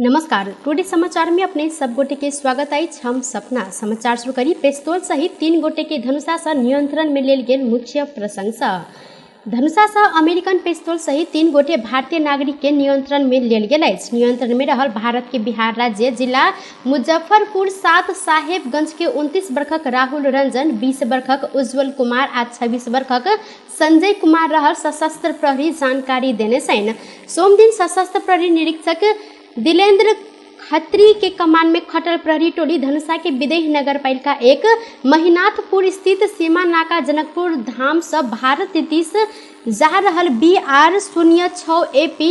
नमस्कार, टुडे समाचार में अपने सब गोटे के स्वागत आई। हम सपना समाचार शुरू करी। पेस्तौल सहित 3 गोटे के धनुषा से नियंत्रण में लेल गेल मुख्य प्रशंसा। धनुषा से अमेरिकन पेस्तौल सहित 3 गोटे भारतीय नागरिक के नियंत्रण में लेल गेल अछि। नियंत्रण में रहल भारत के बिहार राज्य जिला मुजफ्फरपुर 7 साहेबगंज के 29 वर्षक राहुल रंजन, 20 वर्षक उज्जवल कुमार आ 26 वर्षक संजय कुमार रहल सशस्त्र प्रहरी जानकारी देने छन्। सोम दिन सशस्त्र प्रहरी निरीक्षक दिलेंद्र खत्री के कमान में खटल प्रहरी टोली धनुषा के विदेही नगर पालिका 1 महिनाथपुर स्थित सीमा नाका जनकपुर धाम से भारत दिश जा रहल BR06 AP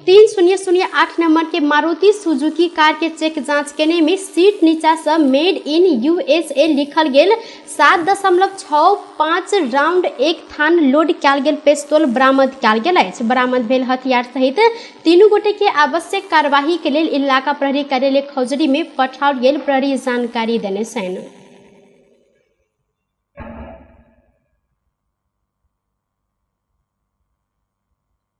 3008 नंबर के मारुति सुजुकी कार के चेक जांच केने में सीट नीचा से मेड इन USA लिखल गेल 7.65 राउंड एक थान लोड कयल गेल पेस्तौल बरामद कयल गेल अछि। बरामद भेल हथियार सहित 3 गोटे के आवश्यक कार्यवाही के लेल इलाका प्रहरी कार्यालय खौजरी में पठाओल गेल प्रहरी जानकारी देने छन्।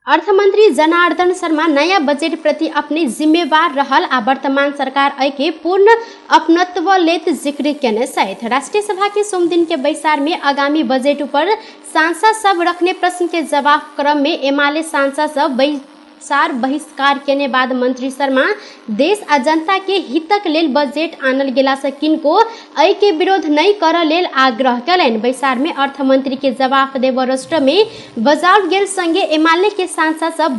अर्थमंत्री जनार्दन शर्मा नया बजट प्रति अपने जिम्मेवार रहल आ वर्तमान सरकार एहि के पूर्ण अपनत्व लेत जिक्र केने छथि। राष्ट्रीय सभा के सोम दिन के बैसार में आगामी बजट पर सांसद सब रखने प्रश्न के जवाब क्रम में एमाले सांसद सब बैसार बहिष्कार केने बाद मंत्री शर्मा देश आ जनता के हितक लेल बजट आनल गेला से किनको एहि के विरोध नहीं करऽ लेल आग्रह कयलनि। बैसार में अर्थमंत्री के जवाब देव राष्ट्र में बजाओल गेल संगे एमाले के सांसद सब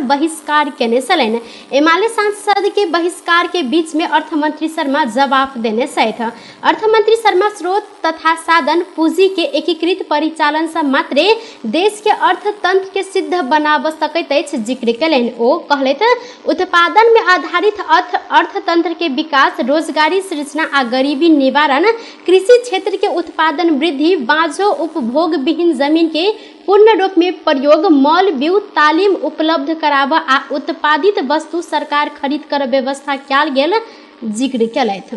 बहिष्कार केने छलनि। एमाले सांसद के बहिष्कार के बीच में अर्थमंत्री शर्मा जवाब देने छथि। अर्थमंत्री शर्मा स्रोत तथा साधन पूंजी के एकीकृत परिचालन से मात्र देश के अर्थतंत्र के सिद्ध बनाब सकैत अछि जिक्र कयलनि। ओ कहलथि उत्पादन में आधारित अर्थतंत्र के विकास, रोजगारी सृजना आ गरीबी निवारण, कृषि क्षेत्र के उत्पादन वृद्धि, बाँझो उपभोग विहीन जमीन के पूर्ण रूप में प्रयोग, मॉल व्यू तालीम उपलब्ध कराबा आ उत्पादित वस्तु सरकार खरीद कर व्यवस्था कयल गेल जिक्र कयलथि।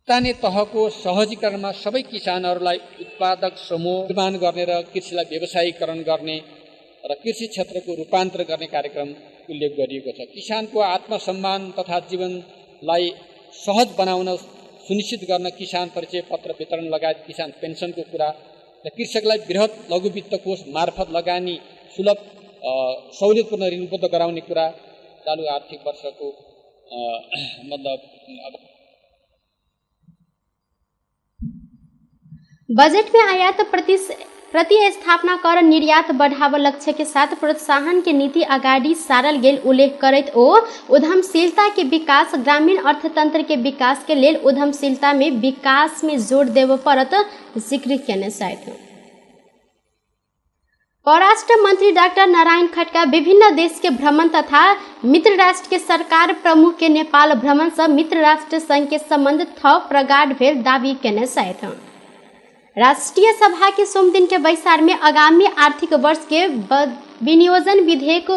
स्थानीय तहको सहजीकरणमा सबै किसानहरूलाई उत्पादक समूह निर्माण गर्ने र कृषिलाई व्यवसायीकरण गर्ने र कृषि क्षेत्रको रूपान्तरण गर्ने कार्यक्रम उल्लेख गरिएको छ। किसानको आत्मसम्मान तथा जीवनलाई सहज बनाउन सुनिश्चित गर्न किसान परिचय पत्र वितरण लगायत किसान पेन्सनको कुरा र कृषकलाई बृहत लघु वित्त कोष मार्फत लगानी सुलभ सहुलियतपूर्ण ऋण उपलब्ध गराउने कुरा चालू आर्थिक वर्षको बजट में आयात प्रतिस्थापना कर निर्यात बढ़ाव लक्ष्य के साथ प्रोत्साहन के नीति अगाडि सारल गेल उल्लेख करैत ओ उद्यमशीलता के विकास, ग्रामीण अर्थतंत्र के विकास के लेल उद्यमशीलता में विकास में जोर देव पड़त जिक्र केने छथि। परराष्ट्र मंत्री डॉक्टर नारायण खट्का विभिन्न देश के भ्रमण तथा मित्र राष्ट्र के सरकार प्रमुख के नेपाल भ्रमण से मित्र राष्ट्र संघ के संबंध थप प्रगाढ़ भेल दावी केने छथि। राष्ट्रीय सभा के सोम दिन के बैसार में आगामी आर्थिक वर्ष के विनियोजन विधेयक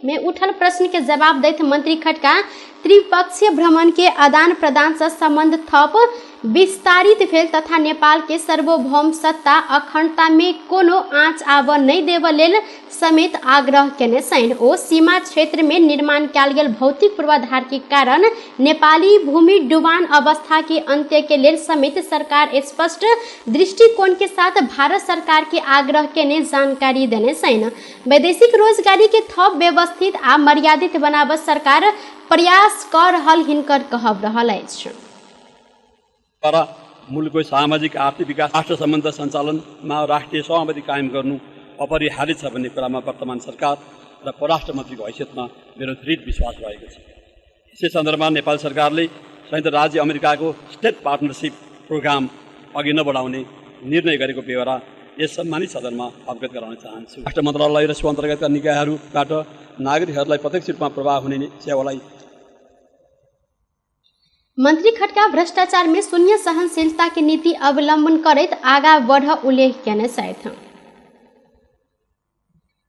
में उठल प्रश्न के जवाब दैत मंत्री खट्का त्रिपक्षीय भ्रमण के आदान प्रदान से संबंध थप विस्तारित भेल तथा नेपाल के सार्वभौम सत्ता अखंडता में कोनो आँच आब नहीं देव लेल समेत आग्रह केने छन्। ओ सीमा क्षेत्र में निर्माण कयल गेल भौतिक पूर्वाधार के कारण नेपाली भूमि डुबान अवस्था के अंत्य के लेल समेत सरकार स्पष्ट दृष्टिकोण के साथ भारत सरकार के आग्रह केने जानकारी देने छन्। वैदेशिक रोजगारी के थप व्यवस्थित आ मर्यादित बनाबत सरकार प्रयास कर रहल हिनकर कहब रहल अछि। तर मुलुकको सामाजिक आर्थिक विकास राष्ट्र सम्बन्ध सञ्चालनमा राष्ट्रिय सहमति कायम गर्नु अपरिहार्य छ भन्ने कुरामा वर्तमान सरकार र परराष्ट्र मन्त्रीको हैसियतमा मेरो दृढ विश्वास रहेको छ। यसै सन्दर्भमा नेपाल सरकारले संयुक्त राज्य अमेरिकाको स्टेट पार्टनरसिप प्रोग्राम अघि नबढाउने निर्णय गरेको बेहोरा यस सम्मानित सदनमा अवगत गराउन चाहन्छु। राष्ट्र मन्त्रालय र सो अन्तर्गतका निकायहरूबाट नागरिकहरूलाई प्रत्यक्ष रूपमा प्रभाव हुने सेवालाई मंत्री खट्का भ्रष्टाचार में शून्य सहनशीलता की नीति अवलंबन करैत आगा बढ़ उल्लेख केने छथि।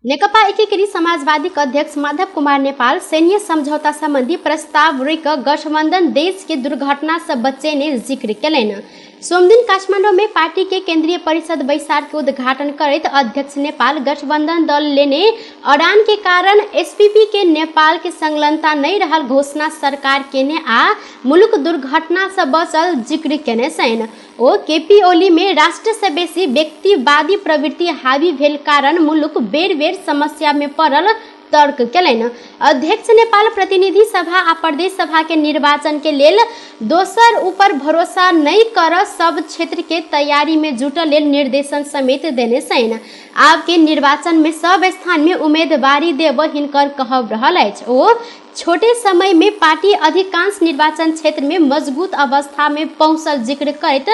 नेकपा एकीकृत समाजवादीका अध्यक्ष माधव कुमार नेपाल सैन्य समझौता संबंधी प्रस्ताव रुक गठबंधन देश के दुर्घटना से बचेने जिक्र कयलनि। सोमदिन काठमाडौँ में पार्टी के केंद्रीय परिषद बैसार के उद्घाटन करैत अध्यक्ष नेपाल गठबंधन दल लेने अड़ान के कारण एसपीपी के नेपाल के संलग्नता नहीं रहल घोषणा सरकार केने आ मुलुक दुर्घटना से बचल जिक्र केने छन्। ओ केपी ओली में राष्ट्र से बेसी व्यक्तिवादी प्रवृत्ति हावी भेल कारण मुलुक बेर बेर समस्या में पड़ल तर्क कयलनि। अध्यक्ष नेपाल प्रतिनिधि सभा आ प्रदेश सभा के निर्वाचन के लेल दोसर ऊपर भरोसा नहीं कर सब क्षेत्र के तैयारी में जुटल लेल निर्देशन समेत देने छन्। आब के निर्वाचन में सब स्थान में उम्मीदवारी देब हिनकर कहब रहल अछि। ओ छोटे समय में पार्टी अधिकांश निर्वाचन क्षेत्र में मजबूत अवस्था में पहुंचल जिक्र करैत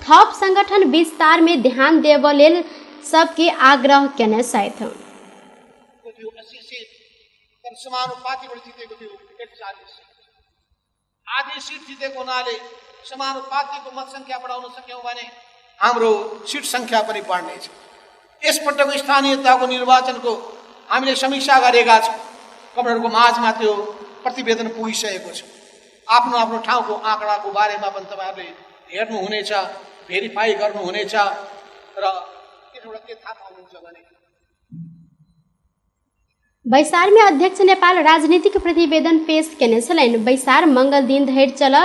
थप संगठन विस्तार में ध्यान देब लेल सबके आग्रह केने छथि। समानुपातिबाट जितेको थियो 140 आधी सीट जितेको हुनाले समानुपातिको मत संख्या बढाउन सक्यौं भने हाम्रो सीट संख्या पनि बढ्नेछ। यसपटकको स्थानीयताको निर्वाचनको हामीले समीक्षा गरेका छौं। कमरेडको माझमा त्यो प्रतिवेदन पुगिसकेको छ। आफ्नो आफ्नो ठाउँको आँकडाको बारेमा पनि तपाईहरुले हेर्नुहुनेछ, भेरिफाई गर्नुहुनेछ र त्यसबाट के थाहा पाउनुहुन्छ भने बैसार में अध्यक्ष नेपाल राजनीतिक प्रतिवेदन पेश केने छलनि। बैसार मंगल दिन धरि चल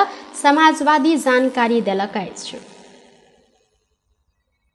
समाजवादी जानकारी देलक अछि।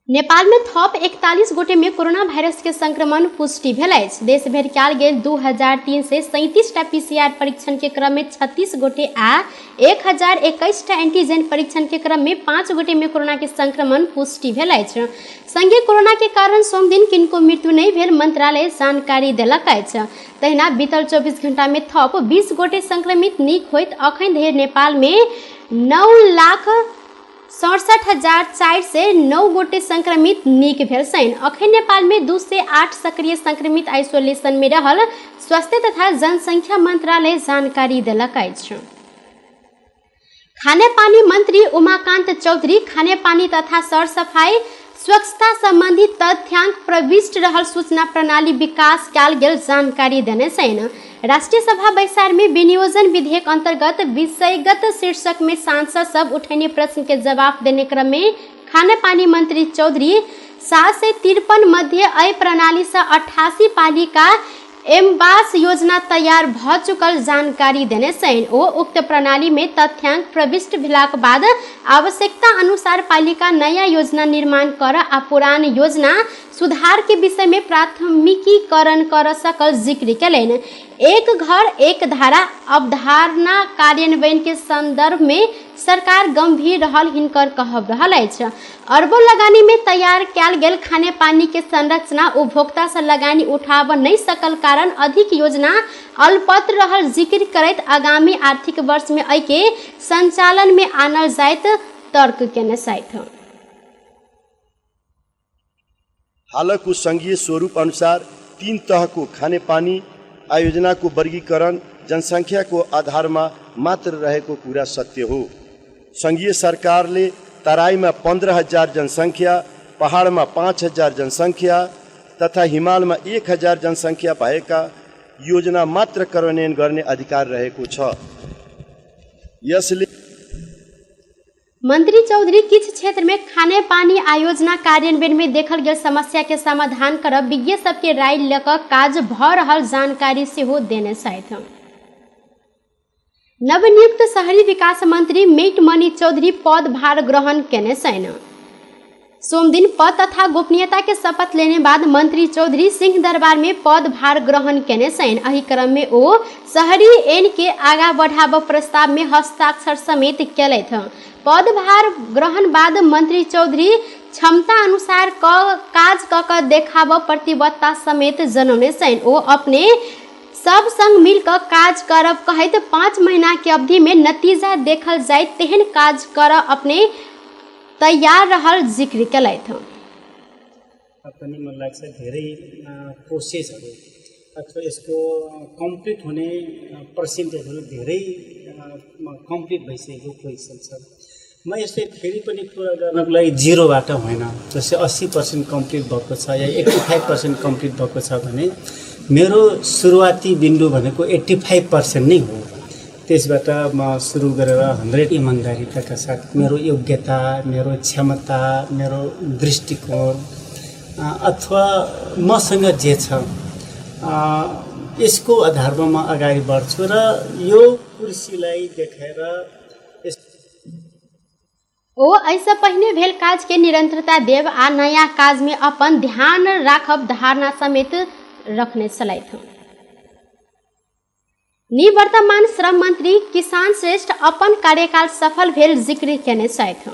नेपाल में थप 41 गोटे में कोरोना वायरस के संक्रमण पुष्टि भेल अछि। देश भरि कयल गेल 2337 टा पीसीआर परीक्षण के क्रम में 36 गोटे आ 1021 टा एंटीजन परीक्षण के क्रम में 5 गोटे में कोरोना के संक्रमण पुष्टि भेल अछि। संगे कोरोना के कारण सोमदिन किनको मृत्यु नहीं भेल मंत्रालय जानकारी देलक अछि। तहिना बीतल 24 घंटा में थप 20 गोटे संक्रमित नीक होइत अखन धरि नेपाल में 9,67,400 से 9 गोटे संक्रमित नीक भेल छन्। अखन नेपाल में 2 से 8 सक्रिय संक्रमित आइसोलेशन में रहल स्वास्थ्य तथा जनसंख्या मंत्रालय जानकारी देलक अछि। खाने पानी मंत्री उमाकांत चौधरी खाने पानी तथा सरसफाई स्वच्छता संबंधी तथ्यांक प्रविष्ट रहल सूचना प्रणाली विकास कयल गेल जानकारी देने छन्। राष्ट्रीय सभा बैसार में विनियोजन विधेयक अंतर्गत विषयगत शीर्षक में सांसद सब उठैने प्रश्न के जवाब देने क्रम में खाने पानी मंत्री चौधरी 753 मध्य अय प्रणाली से 88 पालिका एमबास योजना तैयार भ चुकल जानकारी देने छन्। ओ उक्त प्रणाली में तथ्यांक प्रविष्ट भेलाक बाद आवश्यकता अनुसार पालिका नया योजना निर्माण कर आ पुरान योजना सुधार के विषय में प्राथमिकीकरण कर सकल जिक्र कयलनि। एक घर एक धारा अवधारणा कार्यान्वयन के संदर्भ में सरकार गंभीर रहल हिनकर कहब रहल अछि। अरबों लगानी में तैयार कयल गेल खाने पानी के संरचना उपभोक्ता से लगानी उठाब नहीं सकल कारण अधिक योजना अल्पत्र रहल जिक्र करैत आगामी आर्थिक वर्ष में एहि के संचालन में आनल जाइत तर्क केने छथि। हालको संघीय स्वरूप अनुसार 3 तह को खाने पानी आयोजना को वर्गीकरण जनसंख्या को आधार में मात्र रहेको कुरा सत्य हो। संघीय सरकारले तराई में 15,000 जनसंख्या, पहाड़ में 5,000 जनसंख्या तथा हिमाल में 1,000 जनसंख्या भएका योजना मात्र कार्यान्वयन गर्ने अधिकार रहेको छ। यसले मंत्री चौधरी किछ क्षेत्र में खाने पानी आयोजना कार्यान्वयन में देखल गेल समस्या के समाधान करब विज्ञ सबके राय लेकर काज भ रहल जानकारी सेहो देने छथि। नवनियुक्त शहरी विकास मंत्री मेटमणि चौधरी पदभार ग्रहण केने छन्। सोमदिन पद तथा गोपनीयता के शपथ लेने बाद मंत्री चौधरी सिंह दरबार में पदभार ग्रहण केने छन्। एहि क्रम में ओ शहरी एन के आगा बढ़ाब प्रस्ताव में हस्ताक्षर समेत केलथि। पदभार ग्रहण बाद मंत्री चौधरी क्षमता अनुसार काज क देखाब प्रतिबद्धता समेत जनौने छन्। ओ अपने सब संग मिलकर काज करब कहैत 5 महीना के अवधि में नतीजा देखल जाय तेहन काज कर अपने तैयार रहल जिक्र केलथि। पनि मलाई लाग्छ धेरै प्रोसेसहरु अथवा यसको कम्प्लिट हुने पर्सेन्टेजहरु धेरै कम्प्लिट भइसकेको पोजिसन छ म यसले फेरि पनि कुरा गर्नको लागि जिरोबाट होइन, जस्तै 80% कम्प्लिट भएको छ या 85% कम्प्लिट भएको छ भने मेरो सुरुवाती बिन्दु भनेको 85% नै हो। त्यसबाट म सुरु गरेर 100 इमान्दारिताका साथ मेरो योग्यता, मेरो क्षमता, मेरो दृष्टिकोण अथवा मसँग जे छ यसको आधारमा म अगाडि बढ्छु र यो कुर्सीलाई देखेर ऐसा पहिने भेल काज के निरंतरता देव आ नया काज में अपन ध्यान राखब धारणा समेत रखने चलाइत। निवर्तमान श्रम मंत्री किसान श्रेष्ठ अपन कार्यकाल सफल भेल जिक्र केने सहित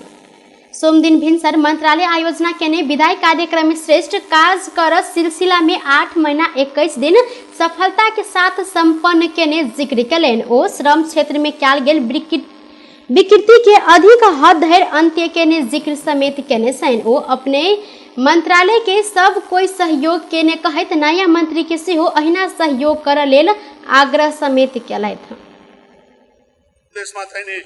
सोमदिन भिनसर मंत्रालय आयोजना केने विदाई कार्यक्रम श्रेष्ठ काज कर सिलसिला में 8 महीना 21 दिन सफलता के साथ संपन्न केने जिक्र कलेन। ओ श्रम क्षेत्र में कैल गेल विकृति के अधिक हद धरि अंत्य केने जिक्र समेत केने सैन। ओ अपने मंत्रालय के सब कोई सहयोग केने कहत नया मंत्री के सेहो अहिना सहयोग कर लेल आग्रह समेत केलथि। देशमा चाहिने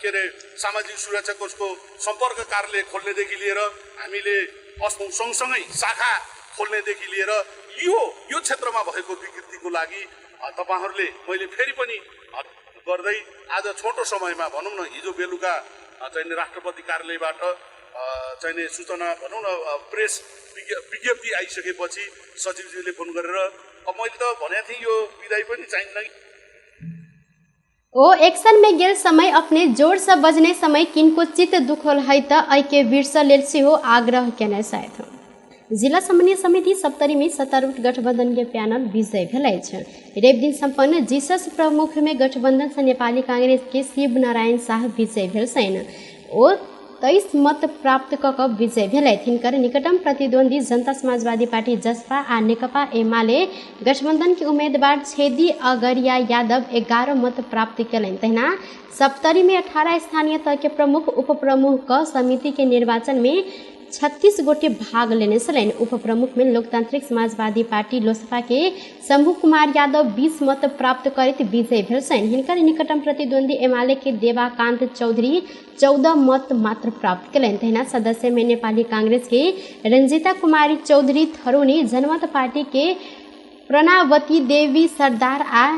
के अरे सामाजिक सुरक्षा कोषको सम्पर्क कार्यालय खोल्नेदेखि लिएर हामीले सँगसँगै शाखा खोल्नेदेखि लिएर यो क्षेत्रमा भएको विकृतिको लागि तपाईहरुले मैले फेरि पनि गर्दै आज छोटो समयमा भनौं न हिजो बेलुका चाहिँ राष्ट्रपति कार्यालयबाट चाहिँ सूचना भनौं न प्रेस विज्ञप्ति आइसकेपछि सचिवजीले फोन गरेर मैले त भनेको थिएँ यो विदाई पनि चाहिन्न। ओ एक्शन में गेल समय अपने जोर से बजने समय किनको चित्त दुखल है त ऐके बिर्स लेल सेहो आग्रह केने साथ। जिला समन्वय समिति सप्तरी में सत्तारूढ़ गठबंधन के पैनल विजय भेलै छ। रेव दिन संपन्न जीसस प्रमुख में गठबंधन से नेपाली कांग्रेस के शिव नारायण शाह विजय भेल छैन। ओ 23 मत प्राप्त कऽ विजय भेलै। हिनकर निकटम प्रतिद्वंदी जनता समाजवादी पार्टी जसपा आ नेकपा एमाले गठबंधन के उम्मीदवार छेदी अगरिया यादव 11 मत प्राप्त कयलनि। तहिना सप्तरी में 18 स्थानीय तह के प्रमुख उप प्रमुख क समिति के निर्वाचन में 36 गोटे भाग लेने छलनि। उप प्रमुख में लोकतांत्रिक समाजवादी पार्टी लोसपा के शंभु कुमार यादव 20 मत प्राप्त करैत विजय भेल छनि। हिनकर निकटम प्रतिद्वंदी एमाले के देवाकांत चौधरी 14 मत मात्र प्राप्त कयलनि। तहिना सदस्य में नेपाली कांग्रेस के रंजीता कुमारी चौधरी थरूनी, जनमत पार्टी के प्रणावती देवी सरदार आ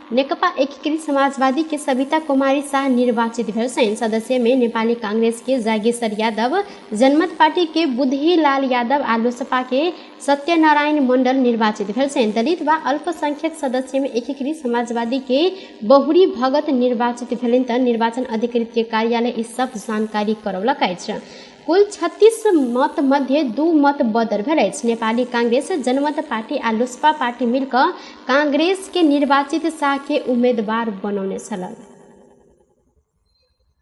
नेकपा एकीकृत समाजवादी के सविता कुमारी शाह निर्वाचित भेल छनि। सदस्य में नेपाली कांग्रेस के जागेश्वर यादव, जनमत पार्टी के बुद्धि लाल यादव आ लोसपा के सत्यनारायण मंडल निर्वाचित भेल छनि। दलित व अल्पसंख्यक सदस्य में एकीकृत समाजवादी के बहुरी भगत निर्वाचित भेलनि त निर्वाचन अधिकृत के कार्यालय ई सब जानकारी करौलक अछि। कुल 36 मत मध्य 2 मत बदर भेल अछि। नेपाली कांग्रेस, जनमत पार्टी आ लोसपा पार्टी मिलकर कांग्रेस के निर्वाचित शाह के उम्मीदवार बनौने छल।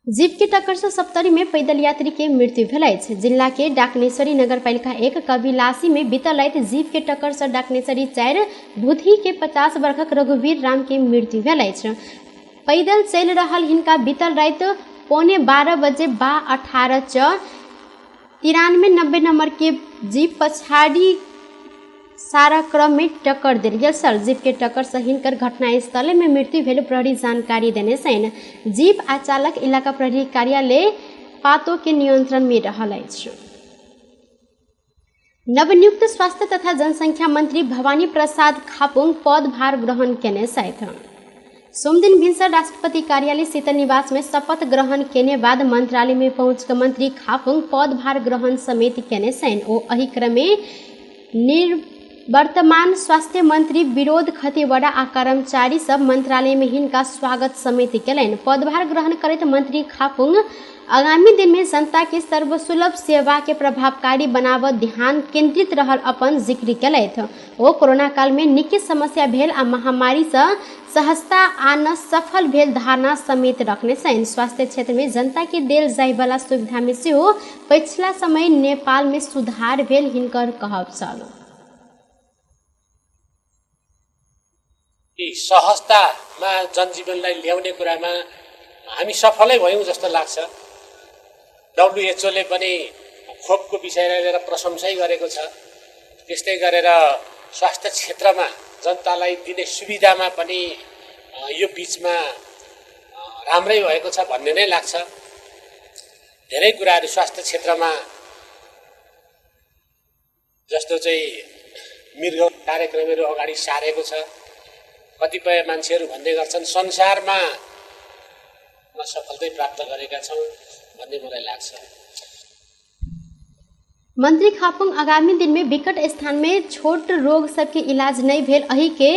जीप के टक्कर से सप्तरी में पैदल यात्री के मृत्यु भेल अछि। जिला के डाकनेश्वरी नगरपालिका 1 कविलासी में बीतल राति जीप के टक्कर से डाकनेश्वरी 4 भूथी के 50 वर्षक रघुवीर राम के मृत्यु भेल अछि। पैदल चल रहल हिनका बीतल राति 11:15 बजे 18 93 नंबर के जीप पछाड़ी सारा क्रम में टक्कर देल गेल छल। जीप के टक्कर से हिनकर घटनास्थल में मृत्यु भेल प्रहरी जानकारी देने छनि। जीप आ चालक इलाका प्रहरी कार्यालय पातो के नियंत्रण में रहल अछि। नवनियुक्त स्वास्थ्य तथा जनसंख्या मंत्री भवानी प्रसाद खापुंग पदभार ग्रहण केने छथि। सोमदिन भिनसर राष्ट्रपति कार्यालय शीतल निवास में शपथ ग्रहण केने बाद मंत्रालय में पहुंच कर मंत्री खापुंग पदभार ग्रहण समेत केने छनि। ओ एहि क्रम में वर्तमान स्वास्थ्य मंत्री विरोध खतिवड़ा आ कर्मचारी सब मंत्रालय में हिनका स्वागत समेत केलनि। पदभार ग्रहण करैत मंत्री खापुंग आगामी दिन में जनता के सर्वसुलभ सेवा के प्रभावकारी बनाव ध्यान केंद्रित रहल अपन जिक्र केलथि। ओ कोरोना काल में निके समस्या भेल आ महामारी से सहजता आन सफल भेल धारणा समेत रखने छनि। स्वास्थ्य क्षेत्र में जनता के देल जाय वाला सुविधा में सेहो पिछला समय नेपाल में सुधार भेल हिनकर कहब छल। सहजतामा जनजीवनलाई ल्याउने कुरामा हामी सफलै भयौँ जस्तो लाग्छ। WHO ले पनि खोपको विषयलाई लिएर प्रशंसै गरेको छ। त्यस्तै गरेर स्वास्थ्य क्षेत्रमा जनतालाई दिने सुविधामा पनि यो बीचमा राम्रै भएको छ भन्ने नै लाग्छ। धेरै कुराहरू स्वास्थ्य क्षेत्रमा जस्तो चाहिँ मृग कार्यक्रमहरू अगाडि सारेको छ। कतिपय मान्छेहरू भन्ने गर्छन् संसारमा सफलता प्राप्त गरेका छौँ भन्ने मलाई लाग्छ। मंत्री खापुंग आगामी दिन में विकट स्थान में छोट रोग सबके इलाज नहीं भेल अही के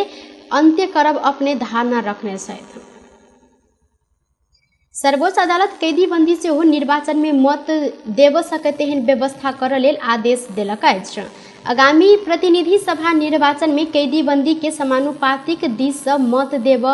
अंत्य करब अपने धारणा रखने छथि। सर्वोच्च अदालत कैदी बंदी से हो निर्वाचन में मत देव सकते हैं व्यवस्था कर लेल आदेश दिलक अछि। आगामी प्रतिनिधि सभा निर्वाचन में कैदी बंदी के समानुपातिक दिश से मत देव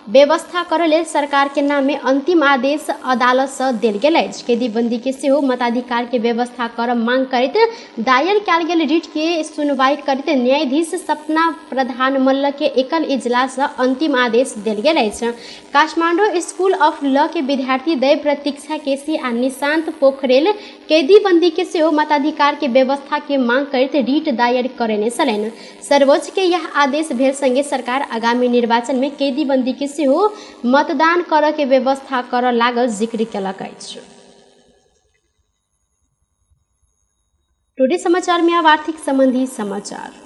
व्यवस्था कर लेल सरकार के नाम में अंतिम आदेश अदालत से दिल गेल अछि। कैदी बंदी के सेहो मताधिकार के व्यवस्था कर मांग करैत दायर कयल गेल रिट के सुनवाई करैत न्यायाधीश सपना प्रधान मल्ल के एकल इजलास से अंतिम आदेश दिल गेल अछि। काठमांडू स्कूल ऑफ लॉ के विद्यार्थी दय प्रतीक्षा केसी आ निशांत पोखरेल कैदी बंदी के सेहो मताधिकार के व्यवस्था के मांग करैत रिट दायर करेने छलनि। सर्वोच्च के यह आदेश भेल संगे सरकार आगामी निर्वाचन में कैदी बंदी के सेहो मतदान कर के व्यवस्था कर लागल जिक्र कयलक अछि। टुडे समाचार में अब आर्थिक संबंधी समाचार।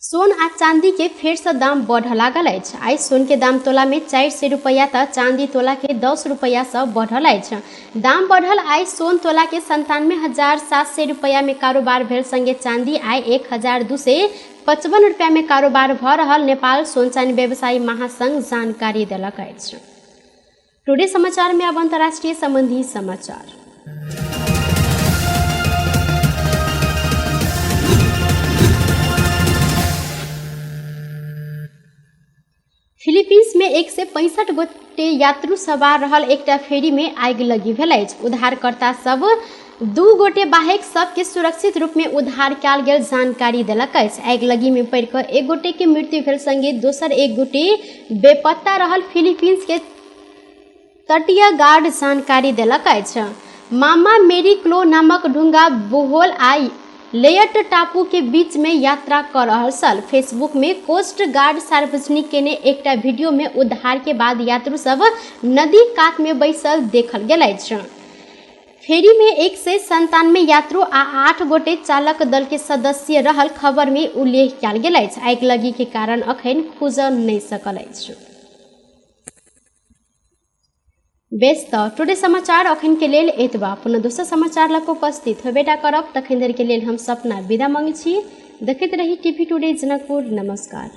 सोन आ चांदी के फेर से दाम बढ़ लागल अछि। आई सोन के दाम तोला में 400 रुपया त चांदी तोला के 10 रुपया से बढ़ल अछि। दाम बढ़ल आई सोन तोला के 97,700 रुपया में कारोबार भेल संगे चांदी आई 1,255 रुपया में कारोबार भ रहल नेपाल सोन चांदी व्यवसायी महासंघ जानकारी देलक अछि। टुडे समाचार में अब अंतर्राष्ट्रीय संबंधी समाचार। फिलीपींस में 165 गोटे यात्रु सवार रहल एकटा फेरी में आग लगी भेल अछि। उद्धारकर्ता सब 2 गोटे बाहेक सबके सुरक्षित रूप में उद्धार कयल गेल जानकारी देलक अछि। आग लगी में पड़ कऽ 1 गोटे के मृत्यु भेल संगे दोसर 1 गोटे बेपत्ता रहल फिलीपींस के तटीय गार्ड जानकारी देलक अछि। मामा मेरी क्लो नामक डुंगा बोहोल आई लेयट टापू के बीच में यात्रा कर रहल छल। फेसबुक में कोस्ट गार्ड सार्वजनिक केने एकटा वीडियो में उद्धार के बाद यात्रु सब नदी कात में बैसल देखल गेल अछि। फेरी में 197 यात्रु आ 8 गोटे चालक दल के सदस्य रहल खबर में उल्लेख कयल गेल अछि। आगि लगी के कारण अखन खुजल नहीं सकल अछि। बेस त टुडे समाचार अखन के लेल एतबा। पुनः दोसर समाचार लग उपस्थित होबेटा करब। तखन देर के लेल हम सपना विदा मांगे छी। देखैत रही टीवी टुडे जनकपुर। नमस्कार।